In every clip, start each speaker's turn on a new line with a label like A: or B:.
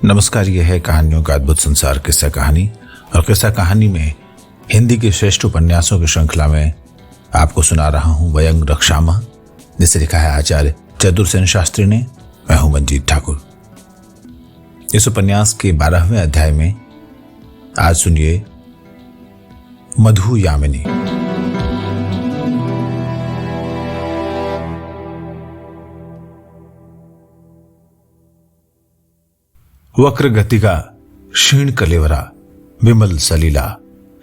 A: नमस्कार, यह है कहानियों का अद्भुत संसार किस्सा कहानी। और किस्सा कहानी में हिंदी के श्रेष्ठ उपन्यासों की श्रृंखला में आपको सुना रहा हूं वयंग रक्षामा, जिसे लिखा है आचार्य चतुरसेन शास्त्री ने। मैं हूं मंजीत ठाकुर। इस उपन्यास के 12वें अध्याय में आज सुनिए मधु यामिनी। वक्र गतिका, क्षीण कलेवरा, विमल सलीला,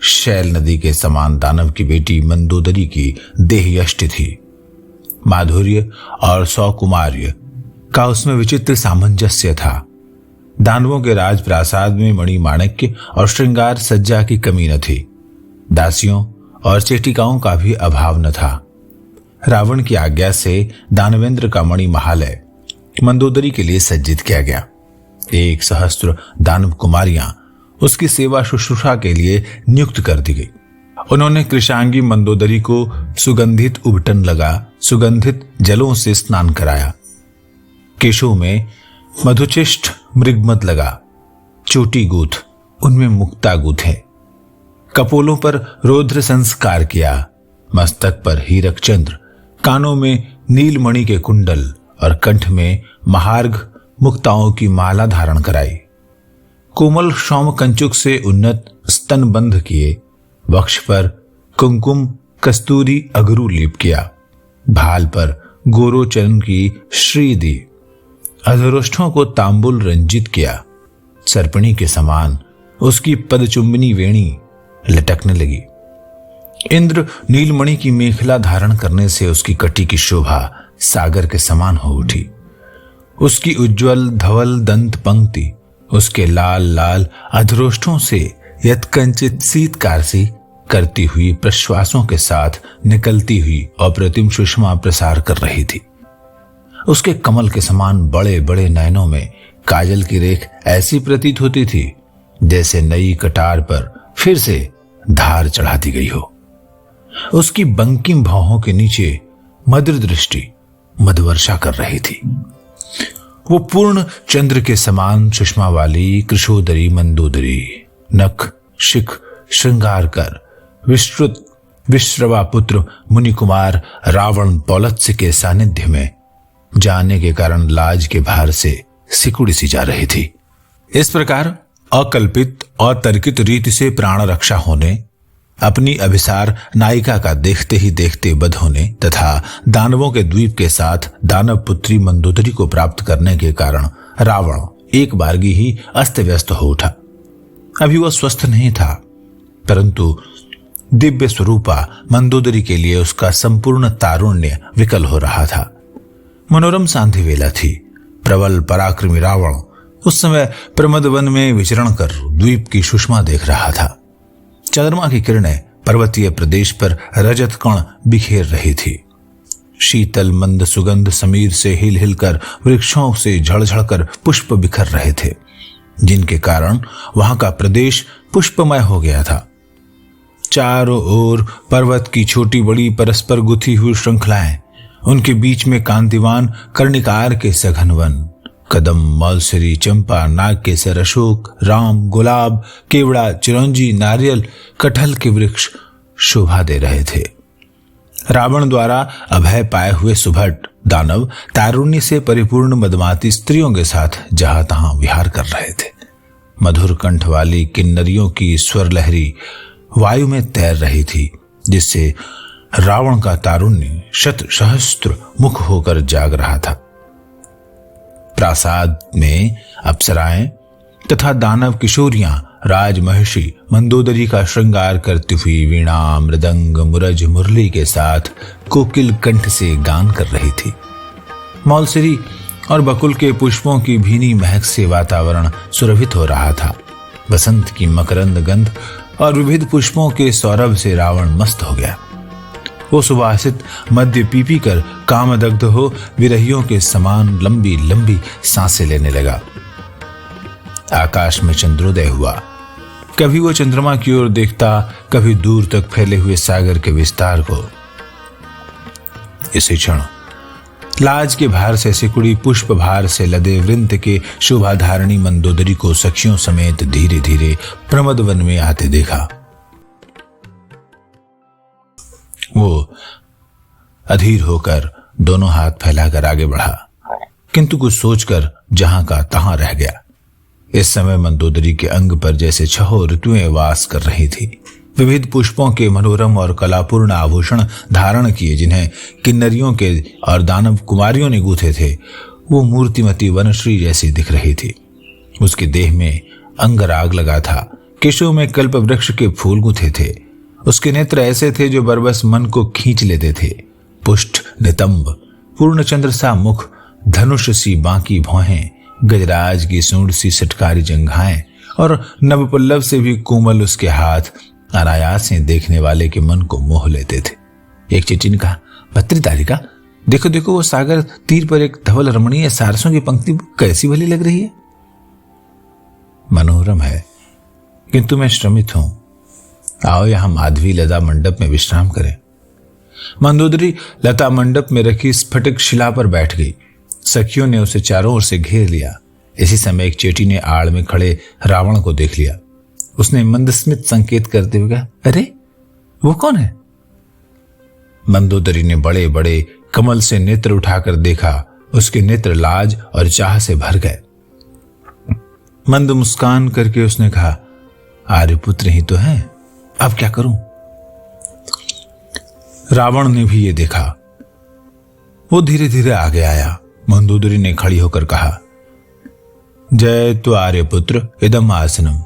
A: शैल नदी के समान दानव की बेटी मंदोदरी की देह यष्टि थी। माधुर्य और सौकुमार्य का उसमें विचित्र सामंजस्य था। दानवों के राजप्रासाद में मणिमाणिक्य और श्रृंगार सज्जा की कमी न थी। दासियों और चेटिकाओं का भी अभाव न था। रावण की आज्ञा से दानवेंद्र का मणिमहालय मंदोदरी के लिए सज्जित किया गया। 1,000 दानव कुमारियां उसकी सेवा शुश्रूषा के लिए नियुक्त कर दी गई। उन्होंने कृशांगी मंदोदरी को सुगंधित उबटन लगा सुगंधित जलों से स्नान कराया। केशों में मधुचिष्ट मृगमद लगा, चोटी गूथ उनमें मुक्ता गूथे, कपोलों पर रौद्र संस्कार किया, मस्तक पर हीरक चंद्र, कानों में नीलमणि के कुंडल और कंठ में महार्घ मुक्ताओं की माला धारण कराई। कोमल शौम कंचुक से उन्नत स्तन बंध किए, वक्ष पर कुंकुम कस्तूरी अगरू लेप किया, भाल पर गोरोचन की श्री दी, अधरोष्ठों को तांबुल रंजित किया। सर्पणी के समान उसकी पदचुंबनी वेणी लटकने लगी। इंद्र नीलमणि की मेखला धारण करने से उसकी कटी की शोभा सागर के समान हो उठी। उसकी उज्ज्वल धवल दंत पंक्ति उसके लाल लाल अधरोष्ठों से यत्कंचित शीतकार सी करती हुई प्रश्वासों के साथ निकलती हुई अप्रतिम सुषमा प्रसार कर रही थी। उसके कमल के समान बड़े बड़े नयनों में काजल की रेख ऐसी प्रतीत होती थी जैसे नई कटार पर फिर से धार चढ़ा दी गई हो। उसकी बंकिम भौहों के नीचे मधुर दृष्टि मधुवर्षा कर रही थी। वो पूर्ण चंद्र के समान सुषमा वाली कृशोदरी मंदोदरी नख शिख श्रृंगार कर विस्तृत विश्रवा पुत्र मुनिकुमार रावण पौलत्स्य के सानिध्य में जाने के कारण लाज के भार से सिकुड़ी सी जा रही थी। इस प्रकार अकल्पित और तर्कित रीति से प्राण रक्षा होने, अपनी अभिसार नायिका का देखते ही देखते वध होने तथा दानवों के द्वीप के साथ दानव पुत्री मंदोदरी को प्राप्त करने के कारण रावण एक बारगी ही अस्त व्यस्त हो उठा। अभी वह स्वस्थ नहीं था, परंतु दिव्य स्वरूपा मंदोदरी के लिए उसका संपूर्ण तारुण्य विकल हो रहा था। मनोरम सांध्य वेला थी। प्रबल पराक्रमी रावण उस समय प्रमद वन में विचरण कर द्वीप की सुषमा देख रहा था। चंद्रमा की किरणें पर्वतीय प्रदेश पर रजत कण बिखेर रही थी। शीतल मंद सुगंध समीर से हिल हिल कर वृक्षों से झड़झड़ कर पुष्प बिखर रहे थे, जिनके कारण वहां का प्रदेश पुष्पमय हो गया था। चारों ओर पर्वत की छोटी बड़ी परस्पर गुथी हुई श्रृंखलाएं, उनके बीच में कांतिवान कर्णिकार के सघन वन, कदम मौलसरी चंपा नागकेसर अशोक राम गुलाब केवड़ा चिरौंजी नारियल कटहल के वृक्ष शोभा दे रहे थे। रावण द्वारा अभय पाए हुए सुभट दानव तारुण्य से परिपूर्ण मदमाती स्त्रियों के साथ जहां तहां विहार कर रहे थे। मधुर कंठ वाली किन्नरियों की स्वर लहरी वायु में तैर रही थी, जिससे रावण का तारुण्य शत सहस्त्र मुख होकर जाग रहा था। प्रासाद में अप्सराएं तथा दानव किशोरियां राजमहिषी मंदोदरी का श्रृंगार करती हुई वीणा मृदंग मुरज मुरली के साथ कोकिल कंठ से गान कर रही थी। मौलसरी और बकुल के पुष्पों की भीनी महक से वातावरण सुरभित हो रहा था। बसंत की मकरंद गंध और विविध पुष्पों के सौरभ से रावण मस्त हो गया। वो सुवासित मध्य पी कर कामदग्ध हो विरहियों के समान लंबी लंबी सांसें लेने लगा। आकाश में चंद्रोदय हुआ। कभी वो चंद्रमा की ओर देखता, कभी दूर तक फैले हुए सागर के विस्तार को। इसी क्षण लाज के भार से सिकुड़ी पुष्प भार से लदे वृंत के शोभाधारिणी मंदोदरी को सखियों समेत धीरे धीरे प्रमद वन में आते देखा। वो अधीर होकर दोनों हाथ फैलाकर आगे बढ़ा, किंतु कुछ सोचकर जहां का तहां रह गया। इस समय मंदोदरी के अंग पर जैसे 6 ऋतुएं वास कर रही थी। विविध पुष्पों के मनोरम और कलापूर्ण आभूषण धारण किए, जिन्हें किन्नरियों के और दानव कुमारियों ने गूंथे थे, वो मूर्तिमती वनश्री जैसी दिख रही थी। उसके देह में अंगराग लगा था, केशों में कल्प वृक्ष के फूल गूंथे थे। उसके नेत्र ऐसे थे जो बरबस मन को खींच लेते थे। पुष्ट नितंब, पूर्णचंद्र सा मुख, धनुष सी बांकी भौहें, गजराज की सूंड सी सटकारी जंघाएं और नवपल्लव से भी कोमल उसके हाथ अनायास से देखने वाले के मन को मोह लेते थे। एक चिट्ठी ने कहा, भत्री तारिका, देखो देखो वो सागर तीर पर एक धवल रमणीय सारसों की पंक्ति कैसी भली लग रही है। मनोरम है, किंतु मैं श्रमित हूं। आओ यहां माधवी लता मंडप में विश्राम करें। मंदोदरी लता मंडप में रखी स्फटिक शिला पर बैठ गई। सखियों ने उसे चारों ओर से घेर लिया। इसी समय एक चेटी ने आड़ में खड़े रावण को देख लिया। उसने मंदस्मित संकेत करते हुए कहा, अरे वो कौन है? मंदोदरी ने बड़े बड़े कमल से नेत्र उठाकर देखा। उसके नेत्र लाज और चाह से भर गए। मंद मुस्कान करके उसने कहा, आर्यपुत्र ही तो है, अब क्या करूं? रावण ने भी ये देखा। वो धीरे धीरे आगे आया। मंदोदरी ने खड़ी होकर कहा, जय तो आर्यपुत्र इदम आसनम।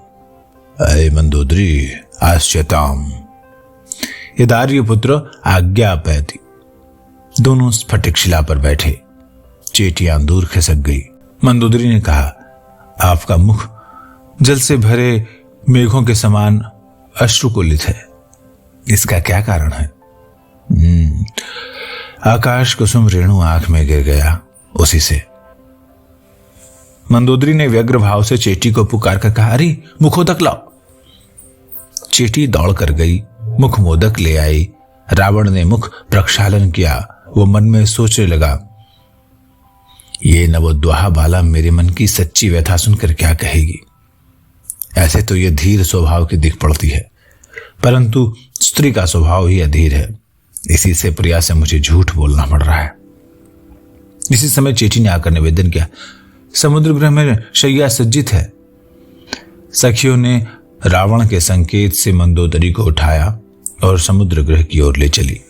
A: अय मंदोदरी आश्चर्यताम। यदार्यपुत्र आज्ञा पैती। दोनों स्फटिक शिला पर बैठे। चेटियां दूर खिसक गई। मंदोदरी ने कहा, आपका मुख जल से भरे मेघों के समान अश्रुकुलित है, इसका क्या कारण है? आकाश कुसुम रेणु आंख में गिर गया, उसी से। मंदोदरी ने व्यग्र भाव से चेटी को पुकार कर कहा, अरे मुखोदक लाओ। चेटी दौड़ कर गई, मुख मोदक ले आई। रावण ने मुख प्रक्षालन किया। वो मन में सोचने लगा, ये नवोद्वाहा बाला मेरे मन की सच्ची व्यथा सुनकर क्या कहेगी। ऐसे तो ये धीर स्वभाव की दिख पड़ती है, परंतु स्त्री का स्वभाव ही अधीर है। इसी से प्रिया से मुझे झूठ बोलना पड़ रहा है। इसी समय चेटी ने आकर निवेदन किया, समुद्र गृह में शैया सज्जित है। सखियों ने रावण के संकेत से मंदोदरी को उठाया और समुद्र गृह की ओर ले चली।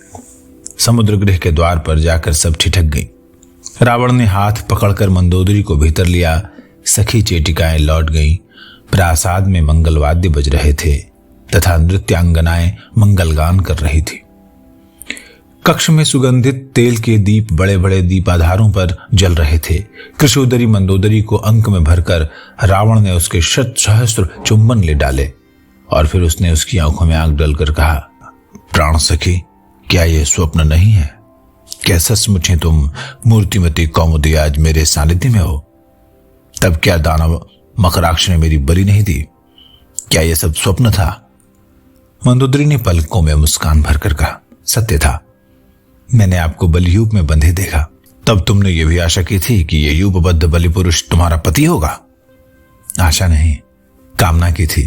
A: समुद्र गृह के द्वार पर जाकर सब ठिठक गई। रावण ने हाथ पकड़कर मंदोदरी को भीतर लिया। सखी चेटिकाएं लौट गईं। प्रासाद में मंगलवाद्य बज रहे थे तथा नृत्यांगनाएं मंगलगान कर रही थी। कक्ष में सुगंधित तेल के दीप बड़े बड़े दीपाधारों पर जल रहे थे। कृशोदरी मंदोदरी को अंक में भरकर रावण ने उसके शत सहस्त्र चुंबन ले डाले और फिर उसने उसकी आंखों में आंख डालकर कहा, प्राण सखी, क्या यह स्वप्न नहीं है? क्या सचमुच ही तुम मूर्तिमती कौमुदी आज मेरे सानिध्य में हो? तब क्या दानव मकराक्ष ने मेरी बलि नहीं दी? क्या यह सब स्वप्न था? मंदोदरी ने पलकों में मुस्कान भरकर कहा, सत्य था। मैंने आपको बलियूप में बंधे देखा। तब तुमने यह भी आशा की थी कि यह यूपबद्ध बलि पुरुष तुम्हारा पति होगा? आशा नहीं, कामना की थी।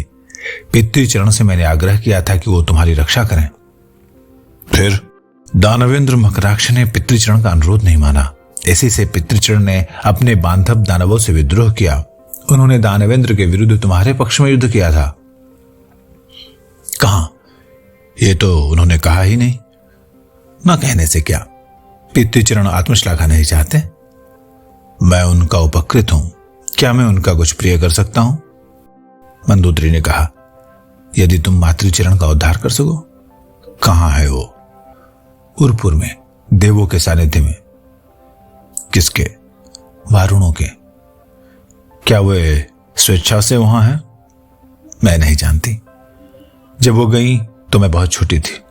A: पितृचरण से मैंने आग्रह किया था कि वो तुम्हारी रक्षा करें। फिर दानवेंद्र मकराक्ष ने पितृचरण का अनुरोध नहीं माना। इसी से पितृचरण ने अपने बांधव दानवों से विद्रोह किया। उन्होंने दानवेंद्र के विरुद्ध तुम्हारे पक्ष में युद्ध किया था। कहां? ये तो उन्होंने कहा ही नहीं। न कहने से क्या, पितृचरण आत्मश्लाघा नहीं चाहते। मैं उनका उपकृत हूं, क्या मैं उनका कुछ प्रिय कर सकता हूं? मंदोदरी ने कहा, यदि तुम मातृचरण का उद्धार कर सको। कहां है वो? उरपुर में, देवों के सानिध्य में। किसके? वारुणों के। क्या वे स्वेच्छा से वहां है? मैं नहीं जानती। जब वो गई तो मैं बहुत छोटी थी।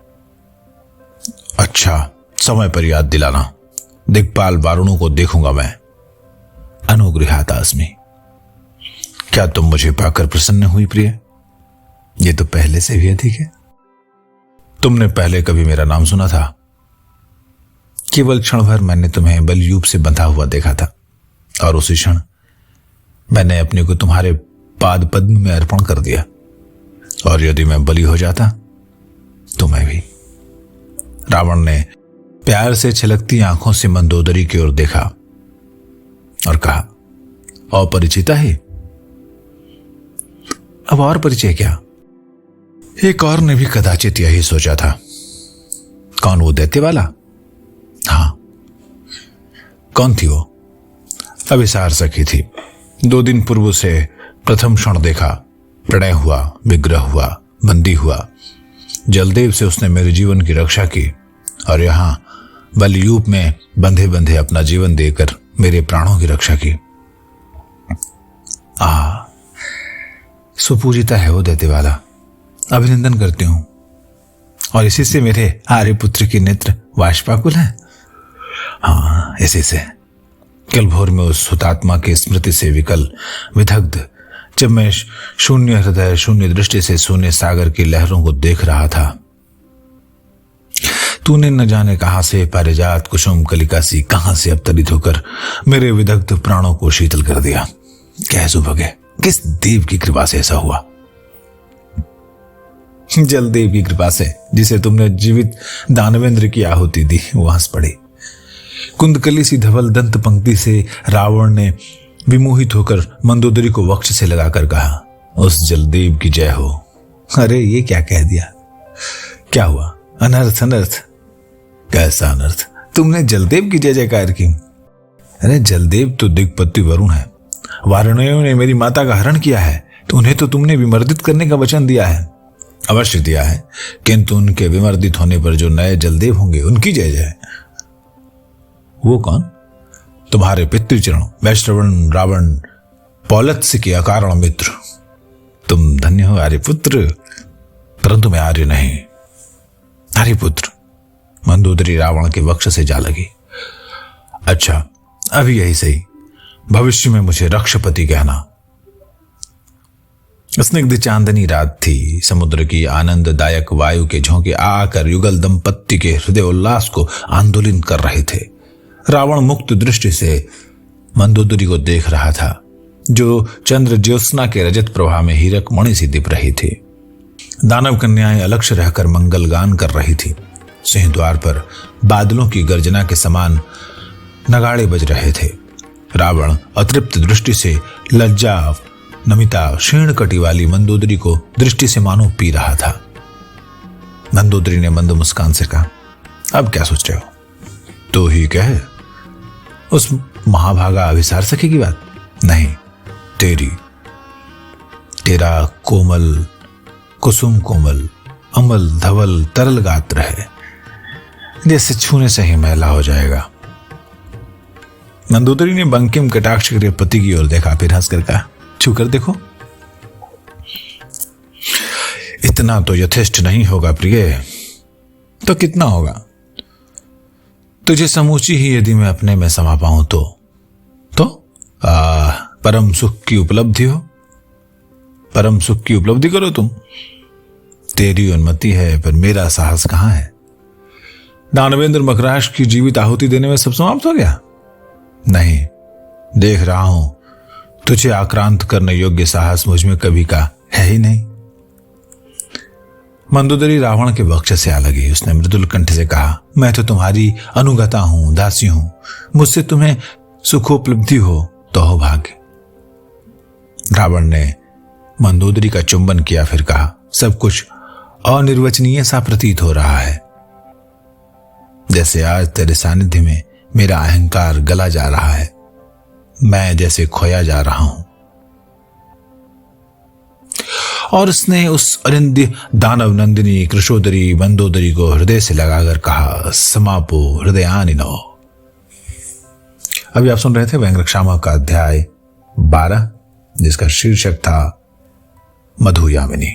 A: अच्छा, समय पर याद दिलाना। दिक्पाल वारुणों को देखूंगा मैं। अनुगृहाता अस्मि। क्या तुम मुझे पाकर प्रसन्न हुई प्रिय? ये तो पहले से भी अधिक है। तुमने पहले कभी मेरा नाम सुना था? केवल क्षण भर मैंने तुम्हें बलियूप से बंधा हुआ देखा था और उसी क्षण मैंने अपने को तुम्हारे पाद पद्म में अर्पण कर दिया। और यदि मैं बलि हो जाता तो मैं भी। रावण ने प्यार से छलकती आंखों से मंदोदरी की ओर देखा और कहा, अपरिचिता है? अब और परिचय क्या? एक और ने भी कदाचित यही सोचा था। कौन? वो दैत्य वाला? हाँ। कौन थी वो? अभिसार सखी थी। 2 दिन पूर्व से प्रथम क्षण देखा, प्रणय हुआ, विग्रह हुआ, बंदी हुआ। जलदेव से उसने मेरे जीवन की रक्षा की और यहां बलियूप में बंधे बंधे अपना जीवन देकर मेरे प्राणों की रक्षा की। सुपूजिता है वो दैत्य वाला। अभिनंदन करती हूं। और इसी से मेरे आर्यपुत्र की नेत्र वाष्पाकुल है। हाँ, इसी से। कल भोर में उस हुतात्मा की स्मृति से विकल विदग्ध जब मैं शून्य हृदय शून्य दृष्टि से शून्य सागर की लहरों को देख रहा था, तूने न जाने कहां से पारिजात कुसुम कलिका सी कहां से अवतरित होकर मेरे विदग्ध प्राणों को शीतल कर दिया। क्या सुभगे, किस देव की कृपा से ऐसा हुआ? जलदेव की कृपा से, जिसे तुमने जीवित दानवेंद्र की आहुति दी। वो हंस पड़ी। कुंदकली सी धवल दंत पंक्ति से रावण ने विमोहित होकर मंदोदरी को वक्ष से लगाकर कहा, उस जलदेव की जय हो। अरे ये क्या कह दिया? क्या हुआ? अनर्थ? अनर्थ? कैसा अनर्थ? तुमने जलदेव की जय जयकार की? अरे जलदेव तो दिग्पति वरुण है। वारणियों ने मेरी माता का हरण किया है तो उन्हें तो तुमने विमर्दित करने का वचन दिया है। अवश्य दिया है, किंतु उनके विमर्दित होने पर जो नए जलदेव होंगे उनकी जय जय। वो कौन? तुम्हारे पितृचरण वैश्रवण रावण पौलत्स्य के अकारण मित्र। तुम धन्य हो आर्यपुत्र, परंतु मैं आर्य नहीं। आर्यपुत्र? मंदोदरी रावण के वक्ष से जा लगी। अच्छा, अभी यही सही, भविष्य में मुझे रक्षपति कहना। स्निग्ध चांदनी रात थी। समुद्र की आनंददायक वायु के झोंके आकर युगल दंपत्ति के हृदय उल्लास को आंदोलित कर रहे थे। रावण मुक्त दृष्टि से मंदोदरी को देख रहा था, जो चंद्र ज्योत्सना के रजत प्रभा में हीरक मणि सी दिप रही थी। दानव कन्याएं अलक्ष्य रहकर मंगल गान कर रही थी। सिंह द्वार पर बादलों की गर्जना के समान नगाड़े बज रहे थे। रावण अतृप्त दृष्टि से लज्जा नमिता क्षीण कटी वाली मंदोदरी को दृष्टि से मानो पी रहा था। मंदोदरी ने मंद मुस्कान से कहा, अब क्या सोच रहे हो? तो ही कह। उस महाभागा अभिसार सखी की बात? नहीं, तेरा कोमल कुसुम कोमल अमल धवल तरल गात्र है, जैसे छूने से ही मैला हो जाएगा। मंदोदरी ने बंकिम कटाक्ष कर पति की ओर देखा, फिर हंसकर कहा, छू कर देखो। इतना तो यथेष्ट नहीं होगा प्रिय। तो कितना होगा? तुझे समूची ही यदि मैं अपने में समा पाऊं तो परम सुख की उपलब्धि हो। परम सुख की उपलब्धि करो तुम। तेरी अनुमति है, पर मेरा साहस कहां है? दानवेंद्र मकराश की जीवित आहुति देने में सब समाप्त हो गया? नहीं, देख रहा हूं तुझे आक्रांत करने योग्य साहस मुझ में कभी का है ही नहीं। मंदोदरी रावण के वक्ष से आ लगी। उसने मृदुल कंठ से कहा, मैं तो तुम्हारी अनुगता हूं, दासी हूं। मुझसे तुम्हें सुखोपलब्धि हो तो हो भाग्य। रावण ने मंदोदरी का चुंबन किया, फिर कहा, सब कुछ अनिर्वचनीय सा प्रतीत हो रहा है। जैसे आज तेरे सानिध्य में मेरा अहंकार गला जा रहा है, मैं जैसे खोया जा रहा हूं। और उसने उस अरिंद्य दानव नंदिनी कृशोदरी मंदोदरी को हृदय से लगाकर कहा, समापो हृदयानिनो। अभी आप सुन रहे थे व्यंग्यक्षामा का अध्याय 12, जिसका शीर्षक था मधुयामिनी।